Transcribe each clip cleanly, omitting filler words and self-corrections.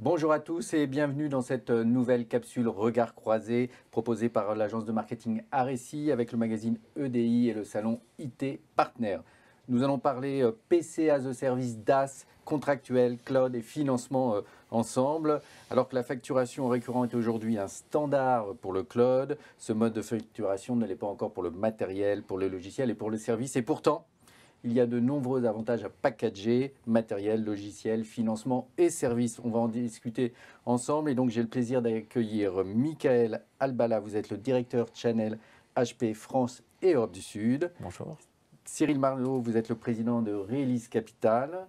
Bonjour à tous et bienvenue dans cette nouvelle capsule Regard croisé proposée par l'agence de marketing Aressi avec le magazine EDI et le salon IT Partner. Nous allons parler PC as a Service, DaaS, contractuel, cloud et financement ensemble. Alors que la facturation récurrente est aujourd'hui un standard pour le cloud, ce mode de facturation ne l'est pas encore pour le matériel, pour le logiciel et pour le service. Et pourtant, il y a de nombreux avantages à packager, matériel, logiciel, financement et services. On va en discuter ensemble et donc j'ai le plaisir d'accueillir Michael Albala. Vous êtes le directeur Channel HP France et Europe du Sud. Bonjour. Cyril Marlot, vous êtes le président de Release Capital.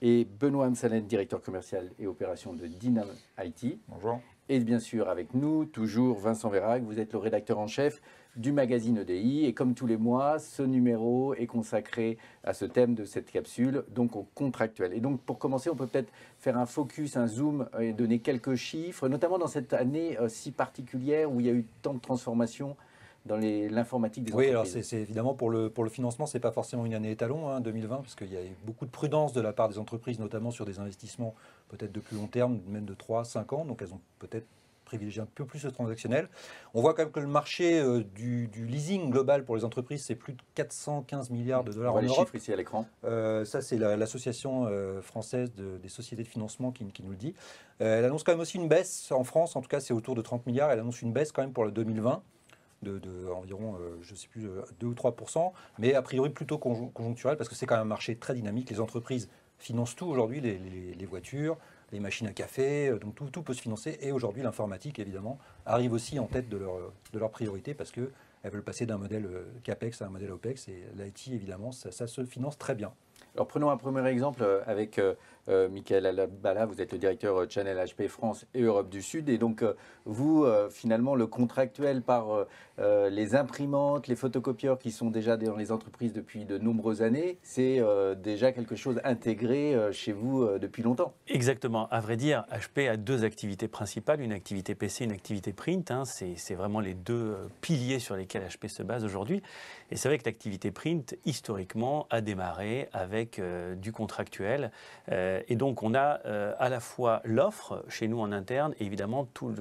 Et Benoît Amsalen, directeur commercial et opération de Dynam IT. Bonjour. Et bien sûr, avec nous, toujours Vincent Vérac, vous êtes le rédacteur en chef du magazine EDI. Et comme tous les mois, ce numéro est consacré à ce thème de cette capsule, donc au contractuel. Et donc, pour commencer, on peut peut-être faire un focus, un zoom et donner quelques chiffres, notamment dans cette année si particulière où il y a eu tant de transformations dans l'informatique des entreprises. Oui, alors c'est évidemment pour le financement, c'est pas forcément une année étalon, 2020, parce qu'il y a eu beaucoup de prudence de la part des entreprises, notamment sur des investissements peut-être de plus long terme, même de 3-5 ans, donc elles ont peut-être privilégié un peu plus le transactionnel. On voit quand même que le marché du leasing global pour les entreprises, c'est plus de 415 milliards de dollars on voit en les Europe. chiffres ici à l'écran. Ça, c'est l'association française des sociétés de financement qui nous le dit. Elle annonce quand même aussi une baisse en France, en tout cas c'est autour de 30 milliards, elle annonce une baisse quand même pour le 2020. De environ, je ne sais plus, 2 ou 3%, mais a priori plutôt conjoncturel, parce que c'est quand même un marché très dynamique. Les entreprises financent tout aujourd'hui, les voitures, les machines à café, donc tout peut se financer. Et aujourd'hui, l'informatique, évidemment, arrive aussi en tête de leur priorité, parce qu'elles veulent passer d'un modèle CAPEX à un modèle OPEX, et l'IT, évidemment, ça se finance très bien. Alors prenons un premier exemple avec Michael Albala, vous êtes le directeur Channel HP France et Europe du Sud. Et donc vous, finalement, le contractuel par les imprimantes, les photocopieurs qui sont déjà dans les entreprises depuis de nombreuses années, c'est déjà quelque chose intégré chez vous depuis longtemps. Exactement. À vrai dire, HP a deux activités principales, une activité PC, une activité print. C'est vraiment les deux piliers sur lesquels HP se base aujourd'hui. Et c'est vrai que l'activité print, historiquement, a démarré avec du contractuel. Et donc, on a à la fois l'offre chez nous en interne et évidemment tout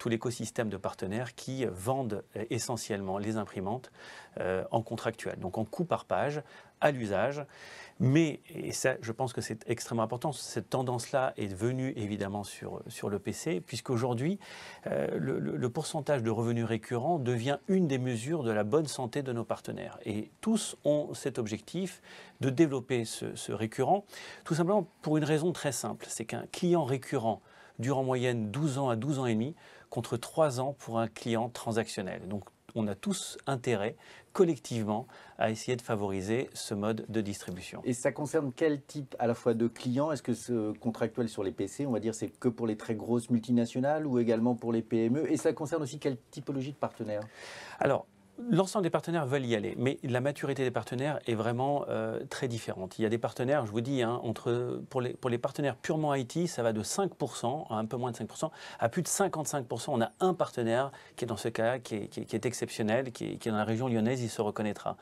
l'écosystème de partenaires qui vendent essentiellement les imprimantes en contractuel, donc en coût par page, à l'usage. Mais, et ça, je pense que c'est extrêmement important, cette tendance-là est venue évidemment sur le PC, puisqu'aujourd'hui, le pourcentage de revenus récurrents devient une des mesures de la bonne santé de nos partenaires. Et tous ont cet objectif de développer ce récurrent, tout simplement pour une raison très simple, c'est qu'un client récurrent dure en moyenne 12 ans à 12 ans et demi, contre 3 ans pour un client transactionnel. Donc, on a tous intérêt, collectivement, à essayer de favoriser ce mode de distribution. Et ça concerne quel type à la fois de clients? Est-ce que ce contractuel sur les PC, on va dire, c'est que pour les très grosses multinationales ou également pour les PME? Et ça concerne aussi quelle typologie de partenaires? Alors, l'ensemble des partenaires veulent y aller, mais la maturité des partenaires est vraiment très différente. Il y a des partenaires, je vous dis, pour les partenaires purement IT, ça va de 5%, à un peu moins de 5%, à plus de 55%. On a un partenaire qui est dans ce cas qui est exceptionnel, qui est dans la région lyonnaise, il se reconnaîtra.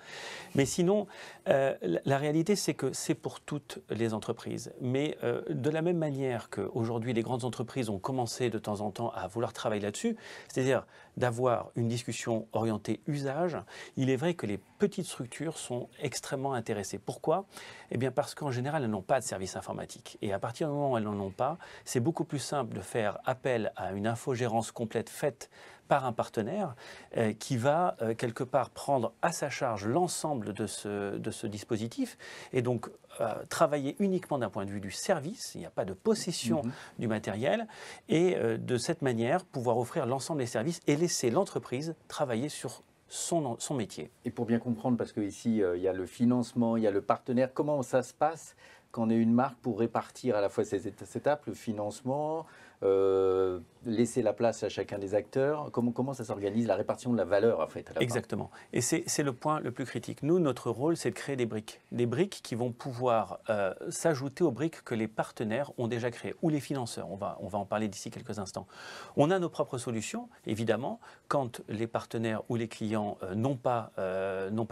Mais sinon, la réalité, c'est que c'est pour toutes les entreprises. Mais de la même manière qu'aujourd'hui, les grandes entreprises ont commencé de temps en temps à vouloir travailler là-dessus, c'est-à-dire d'avoir une discussion orientée usage, il est vrai que les petites structures sont extrêmement intéressées. Pourquoi? Eh bien parce qu'en général, elles n'ont pas de service informatique. Et à partir du moment où elles n'en ont pas, c'est beaucoup plus simple de faire appel à une infogérance complète faite par un partenaire qui va quelque part prendre à sa charge l'ensemble de ce dispositif et donc travailler uniquement d'un point de vue du service, il n'y a pas de possession du matériel et de cette manière pouvoir offrir l'ensemble des services et laisser l'entreprise travailler sur son métier. Et pour bien comprendre, parce qu'ici, il y a le financement, il y a le partenaire, comment ça se passe quand on est une marque pour répartir à la fois ces étapes, le financement, laisser la place à chacun des acteurs? Comment ça s'organise, la répartition de la valeur en fait à la fin? Exactement. Et c'est le point le plus critique. Nous, notre rôle, c'est de créer des briques qui vont pouvoir s'ajouter aux briques que les partenaires ont déjà créées, ou les financeurs. On va en parler d'ici quelques instants. On a nos propres solutions, évidemment, quand les partenaires ou les clients n'ont pas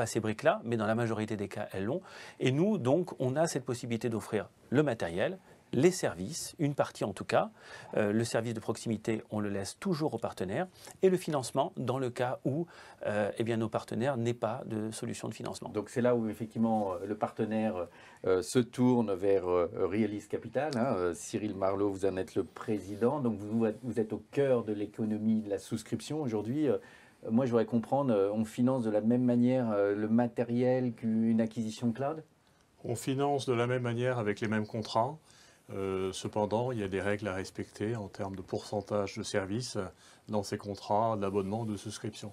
ces briques-là, mais dans la majorité des cas, elles l'ont. Et nous, donc, on a cette possibilité d'offrir le matériel, les services, une partie en tout cas. Le service de proximité, on le laisse toujours aux partenaires. Et le financement, dans le cas où nos partenaires n'aient pas de solution de financement. Donc c'est là où effectivement le partenaire se tourne vers Realis Capital. Cyril Marleau, vous en êtes le président. Donc vous êtes au cœur de l'économie de la souscription aujourd'hui. Moi, je voudrais comprendre, on finance de la même manière le matériel qu'une acquisition cloud? On finance de la même manière avec les mêmes contrats. Cependant, il y a des règles à respecter en termes de pourcentage de services dans ces contrats d'abonnement de souscription.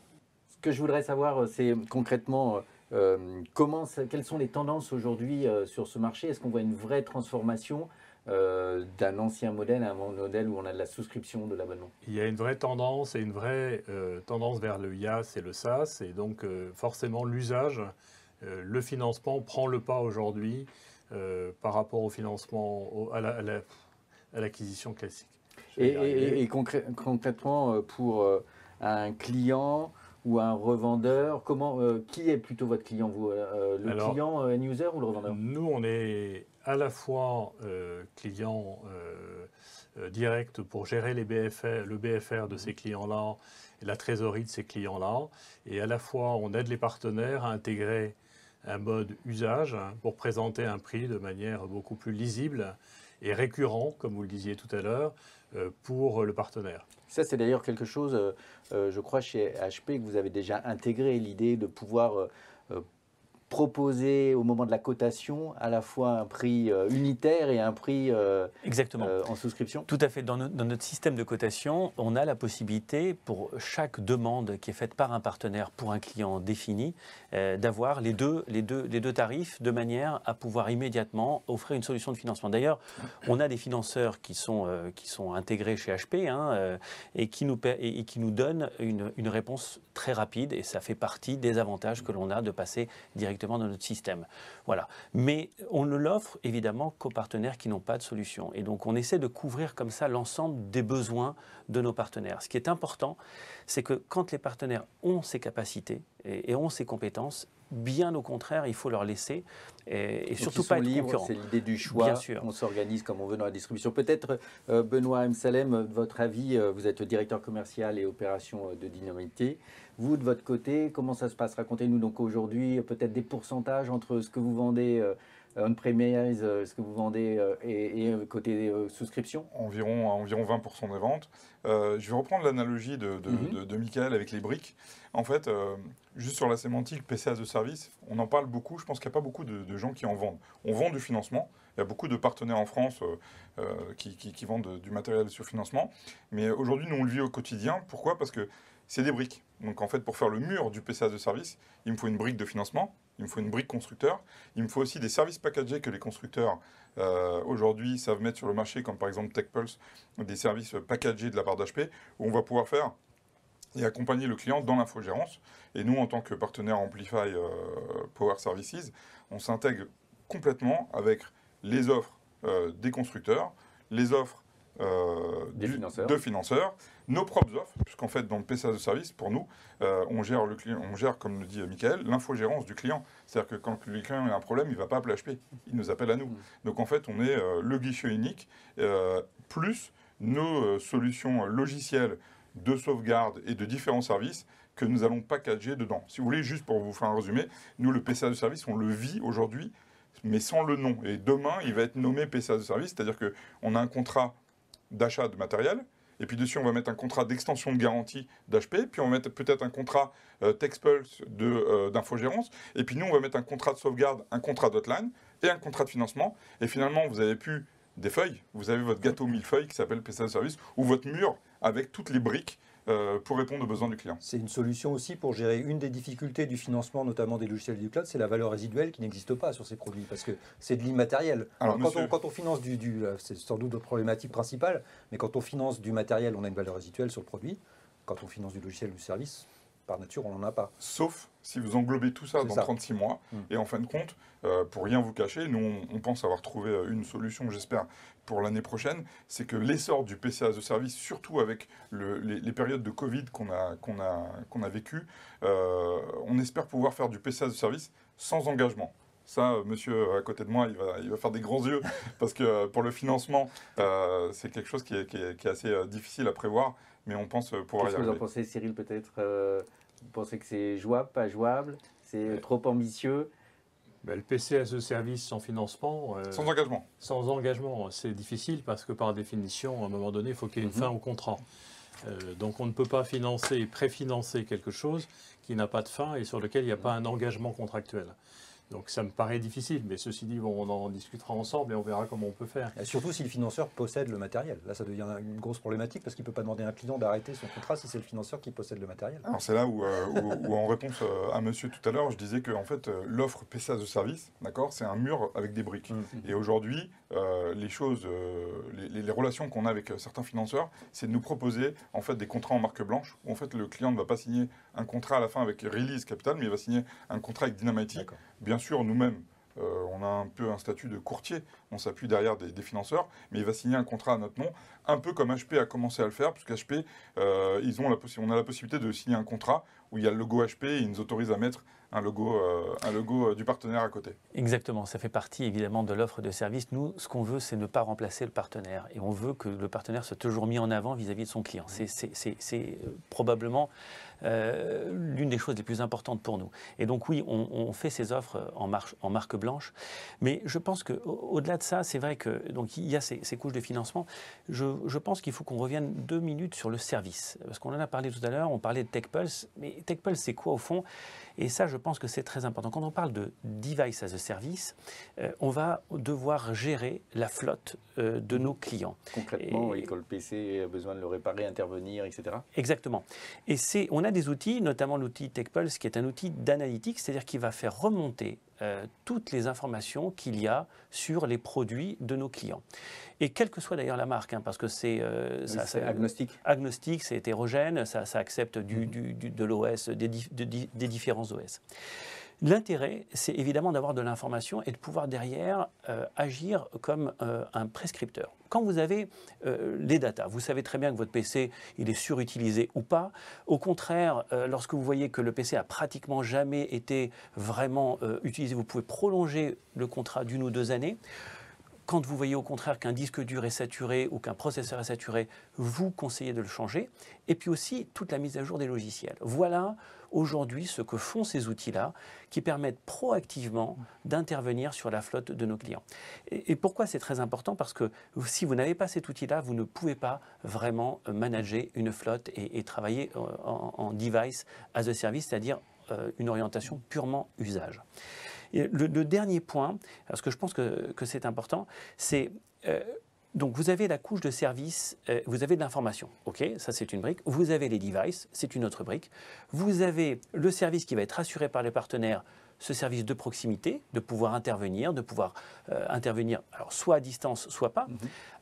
Ce que je voudrais savoir, c'est concrètement quelles sont les tendances aujourd'hui sur ce marché? Est-ce qu'on voit une vraie transformation d'un ancien modèle à un modèle où on a de la souscription, de l'abonnement? Il y a une vraie tendance et une vraie tendance vers le IaaS et le SaaS. Et donc, forcément, l'usage, le financement prend le pas aujourd'hui par rapport au financement, à l'acquisition classique. Et concrètement, pour un client ou un revendeur, qui est plutôt votre client, vous, client end-user ou le revendeur? Nous, on est à la fois client direct pour gérer le BFR de ces clients-là et la trésorerie de ces clients-là, et à la fois on aide les partenaires à intégrer un mode usage pour présenter un prix de manière beaucoup plus lisible et récurrent, comme vous le disiez tout à l'heure, pour le partenaire. Ça, c'est d'ailleurs quelque chose, je crois, chez HP, que vous avez déjà intégré, l'idée de pouvoir proposer au moment de la cotation à la fois un prix unitaire et un prix Exactement. En souscription. Tout à fait. Dans notre système de cotation, on a la possibilité pour chaque demande qui est faite par un partenaire pour un client défini d'avoir les deux tarifs de manière à pouvoir immédiatement offrir une solution de financement. D'ailleurs, on a des financeurs qui sont intégrés chez HP et qui nous donnent une réponse très rapide, et ça fait partie des avantages que l'on a de passer directement dans notre système. Voilà. Mais on ne l'offre évidemment qu'aux partenaires qui n'ont pas de solution. Et donc on essaie de couvrir comme ça l'ensemble des besoins de nos partenaires. Ce qui est important, c'est que quand les partenaires ont ces capacités et ont ces compétences, bien au contraire, il faut leur laisser et surtout pas être concurrent. C'est l'idée du choix. Bien sûr. On s'organise comme on veut dans la distribution. Peut-être, Benoît M. Salem, votre avis, vous êtes directeur commercial et opération de Dynamité. Vous, de votre côté, comment ça se passe? Racontez-nous donc aujourd'hui peut-être des pourcentages entre ce que vous vendez on-premise, ce que vous vendez et côté souscription? Environ 20% des ventes. Je vais reprendre l'analogie de Michael avec les briques. En fait, juste sur la sémantique PC as a service, on en parle beaucoup. Je pense qu'il n'y a pas beaucoup de gens qui en vendent. On vend du financement. Il y a beaucoup de partenaires en France qui vendent du matériel sur financement. Mais aujourd'hui, nous, on le vit au quotidien. Pourquoi? Parce que c'est des briques. Donc en fait, pour faire le mur du PC as a service, il me faut une brique de financement, il me faut une brique constructeur, il me faut aussi des services packagés que les constructeurs aujourd'hui savent mettre sur le marché, comme par exemple TechPulse, des services packagés de la part d'HP, où on va pouvoir faire et accompagner le client dans l'infogérance. Et nous, en tant que partenaire Amplify Power Services, on s'intègre complètement les offres des constructeurs, les offres de financeurs, nos propres offres, puisqu'en fait, dans le PC as a service, pour nous, on gère le client, on gère, comme le dit Michael, l'infogérance du client. C'est-à-dire que quand le client a un problème, il ne va pas appeler HP, il nous appelle à nous. Donc en fait, on est le guichet unique, plus nos solutions logicielles de sauvegarde et de différents services que nous allons packager dedans. Si vous voulez, juste pour vous faire un résumé, nous, le PC as a service, on le vit aujourd'hui, mais sans le nom. Et demain, il va être nommé PC as a service, c'est-à-dire qu'on a un contrat d'achat de matériel, et puis dessus on va mettre un contrat d'extension de garantie d'HP, puis on va mettre peut-être un contrat TechPulse d'infogérance, et puis nous on va mettre un contrat de sauvegarde, un contrat d'hotline et un contrat de financement, et finalement vous avez plus des feuilles, vous avez votre gâteau millefeuille qui s'appelle PC as a service, ou votre mur avec toutes les briques pour répondre aux besoins du client. C'est une solution aussi pour gérer une des difficultés du financement, notamment des logiciels du cloud, c'est la valeur résiduelle qui n'existe pas sur ces produits, parce que c'est de l'immatériel. Alors, quand on finance c'est sans doute notre problématique principale, mais quand on finance du matériel, on a une valeur résiduelle sur le produit. Quand on finance du logiciel ou du service, par nature, on n'en a pas. Sauf si vous englobez tout ça dans 36 mois. Et en fin de compte, pour rien vous cacher, nous, on pense avoir trouvé une solution, j'espère, pour l'année prochaine. C'est que l'essor du PC as a service, surtout avec les périodes de Covid qu'on a vécues, on espère pouvoir faire du PC as a service sans engagement. Ça, monsieur à côté de moi, il va faire des grands yeux parce que pour le financement, c'est quelque chose qui est assez difficile à prévoir, mais on pense pouvoir y Qu'est-ce que vous en arriver. pensez, Cyril, peut-être vous pensez que c'est jouable, pas jouable? C'est trop ambitieux? Ben, le PC as a service sans financement, Sans engagement. sans engagement, c'est difficile parce que par définition, à un moment donné, il faut qu'il y ait une fin au contrat. Donc on ne peut pas financer, préfinancer quelque chose qui n'a pas de fin et sur lequel il n'y a pas un engagement contractuel. Donc ça me paraît difficile, mais ceci dit, bon, on en discutera ensemble et on verra comment on peut faire. Et surtout si le financeur possède le matériel. Là, ça devient une grosse problématique parce qu'il ne peut pas demander à un client d'arrêter son contrat si c'est le financeur qui possède le matériel. Alors c'est là où en réponse à monsieur tout à l'heure, je disais que en fait, l'offre PC as a Service, d'accord, c'est un mur avec des briques. Et aujourd'hui, les choses, les relations qu'on a avec certains financeurs, c'est de nous proposer en fait des contrats en marque blanche où en fait le client ne va pas signer un contrat à la fin avec Release Capital, mais il va signer un contrat avec Dynamity. Bien sûr, nous-mêmes, on a un peu un statut de courtier, on s'appuie derrière des financeurs, mais il va signer un contrat à notre nom, un peu comme HP a commencé à le faire, puisque HP, on a la possibilité de signer un contrat où il y a le logo HP et ils nous autorisent à mettre un logo du partenaire à côté. Exactement, ça fait partie évidemment de l'offre de service. Nous, ce qu'on veut, c'est ne pas remplacer le partenaire. Et on veut que le partenaire soit toujours mis en avant vis-à-vis de son client. C'est probablement l'une des choses les plus importantes pour nous. Et donc oui, on fait ces offres en marque blanche. Mais je pense qu'au-delà de ça, c'est vrai que donc, il y a ces couches de financement. Je pense qu'il faut qu'on revienne 2 minutes sur le service. Parce qu'on en a parlé tout à l'heure, on parlait de TechPulse. Mais TechPulse, c'est quoi au fond ? Et ça, je pense que c'est très important. Quand on parle de Device as a Service, on va devoir gérer la flotte de nos clients. Concrètement, oui, quand le PC a besoin de le réparer, intervenir, etc. Exactement. Et on a des outils, notamment l'outil TechPulse, qui est un outil d'analytique, c'est-à-dire qui va faire remonter toutes les informations qu'il y a sur les produits de nos clients. Et quelle que soit d'ailleurs la marque, hein, parce que c'est agnostique. Agnostique, c'est hétérogène, ça accepte de l'OS, des différents OS. L'intérêt, c'est évidemment d'avoir de l'information et de pouvoir derrière agir comme un prescripteur. Quand vous avez les datas, vous savez très bien que votre PC, il est surutilisé ou pas. Au contraire, lorsque vous voyez que le PC a pratiquement jamais été vraiment utilisé, vous pouvez prolonger le contrat d'1 ou 2 années. Quand vous voyez au contraire qu'un disque dur est saturé ou qu'un processeur est saturé, vous conseillez de le changer. Et puis aussi, toute la mise à jour des logiciels. Voilà aujourd'hui ce que font ces outils-là qui permettent proactivement d'intervenir sur la flotte de nos clients. Et pourquoi c'est très important ? Parce que si vous n'avez pas cet outil-là, vous ne pouvez pas vraiment manager une flotte et travailler en device as a service, c'est-à-dire une orientation purement usage. Et le dernier point, parce que je pense que c'est important, c'est donc vous avez la couche de service, vous avez de l'information, ok, ça c'est une brique. Vous avez les devices, c'est une autre brique. Vous avez le service qui va être assuré par les partenaires, ce service de proximité, de pouvoir intervenir, alors soit à distance, soit pas.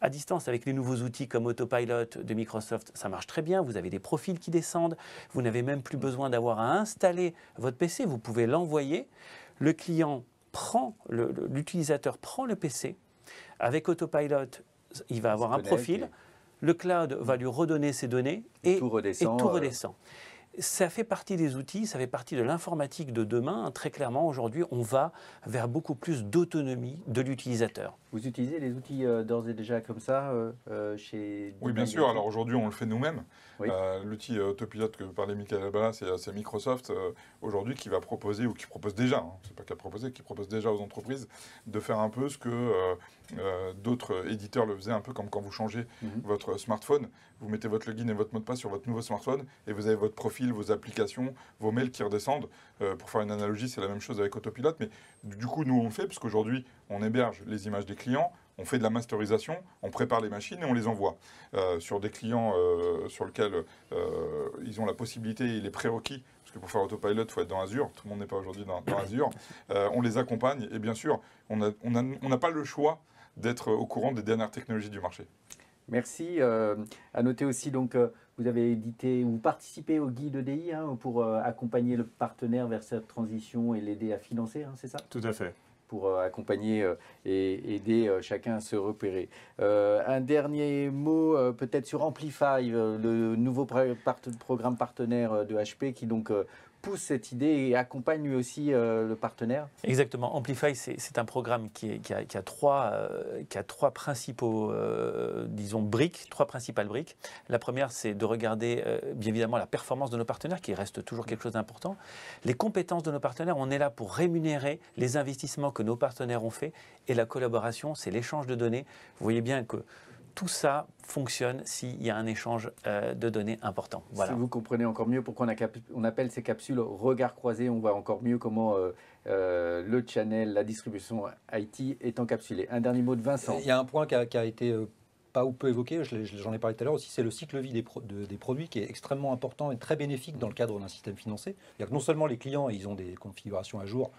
À distance, avec les nouveaux outils comme Autopilot de Microsoft, ça marche très bien. Vous avez des profils qui descendent. Vous n'avez même plus besoin d'avoir à installer votre PC. Vous pouvez l'envoyer. Le client l'utilisateur prend le PC. Avec Autopilot, il va avoir un profil. Le cloud va lui redonner ses données et tout redescend. Ça fait partie des outils, ça fait partie de l'informatique de demain. Très clairement, aujourd'hui, on va vers beaucoup plus d'autonomie de l'utilisateur. Vous utilisez les outils d'ores et déjà comme ça chez... Oui, bien sûr. Alors aujourd'hui, on le fait nous-mêmes. Oui. L'outil Autopilot que parlait Michael Albala, c'est Microsoft aujourd'hui qui va proposer, ou qui propose déjà, hein, c'est pas qu'à proposer, qui propose déjà aux entreprises de faire un peu ce que d'autres éditeurs le faisaient, un peu comme quand vous changez votre smartphone. Vous mettez votre login et votre mot de passe sur votre nouveau smartphone et vous avez votre profil, vos applications, vos mails qui redescendent. Pour faire une analogie, c'est la même chose avec Autopilot, mais du coup, nous, on le fait, parce qu'aujourd'hui, on héberge les images des clients, on fait de la masterisation, on prépare les machines et on les envoie. Sur des clients sur lesquels ils ont la possibilité et les prérequis, parce que pour faire Autopilot, il faut être dans Azure, tout le monde n'est pas aujourd'hui dans Azure, on les accompagne et bien sûr, on n'a pas le choix d'être au courant des dernières technologies du marché. Merci. À noter aussi, donc, vous avez édité ou participé au guide EDI pour accompagner le partenaire vers cette transition et l'aider à financer, c'est ça ? Tout à fait. Pour accompagner et aider chacun à se repérer. Un dernier mot peut-être sur Amplify, le nouveau programme partenaire de HP qui donc pousse cette idée et accompagne lui aussi le partenaire? Exactement. Amplify, c'est un programme qui a trois principaux, disons, briques, trois principales briques. La première, c'est de regarder, bien évidemment, la performance de nos partenaires, qui reste toujours quelque chose d'important. Les compétences de nos partenaires, on est là pour rémunérer les investissements que nos partenaires ont faits. Et la collaboration, c'est l'échange de données. Vous voyez bien que tout ça fonctionne s'il y a un échange de données important. Voilà. Si vous comprenez encore mieux pourquoi on appelle ces capsules regard croisé, on voit encore mieux comment le channel, la distribution IT est encapsulée. Un dernier mot de Vincent. Il y a un point qui a été pas ou peu évoqué, j'en ai parlé tout à l'heure aussi, c'est le cycle vie des produits qui est extrêmement important et très bénéfique dans le cadre d'un système financier. C'est-à-dire que non seulement les clients, ils ont des configurations à jour,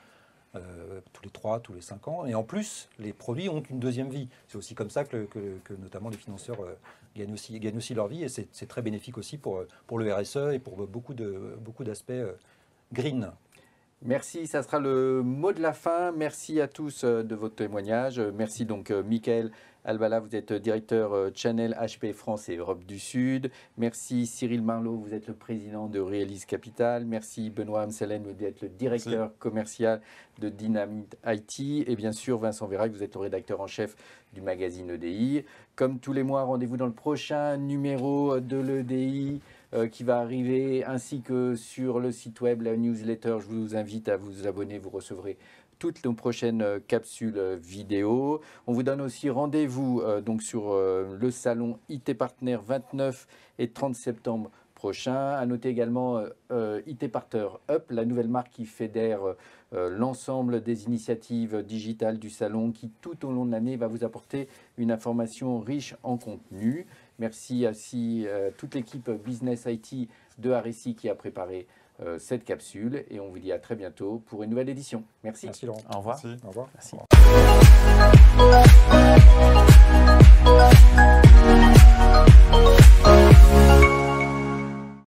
tous les 3, tous les 5 ans. Et en plus, les produits ont une deuxième vie. C'est aussi comme ça que notamment les financeurs gagnent aussi leur vie. Et c'est très bénéfique aussi pour le RSE et pour beaucoup d'aspects green. Merci, ça sera le mot de la fin. Merci à tous de votre témoignage. Merci donc Michael Albala, vous êtes directeur Channel HP France et Europe du Sud. Merci Cyril Marlot, vous êtes le président de Realis Capital. Merci Benoît Amselen, vous êtes le directeur commercial de Dynamite IT. Et bien sûr Vincent Vérac, vous êtes le rédacteur en chef du magazine EDI. Comme tous les mois, rendez-vous dans le prochain numéro de l'EDI qui va arriver, ainsi que sur le site web, la newsletter. Je vous invite à vous abonner, vous recevrez toutes nos prochaines capsules vidéo. On vous donne aussi rendez-vous donc sur le salon IT Partner 29 et 30 septembre prochain. À noter également IT Partner Up, la nouvelle marque qui fédère l'ensemble des initiatives digitales du salon, qui tout au long de l'année va vous apporter une information riche en contenu. Merci aussi à toute l'équipe Business IT de RSI qui a préparé cette capsule, et on vous dit à très bientôt pour une nouvelle édition. Merci. Merci Laurent. Au revoir. Merci. Au revoir. Merci.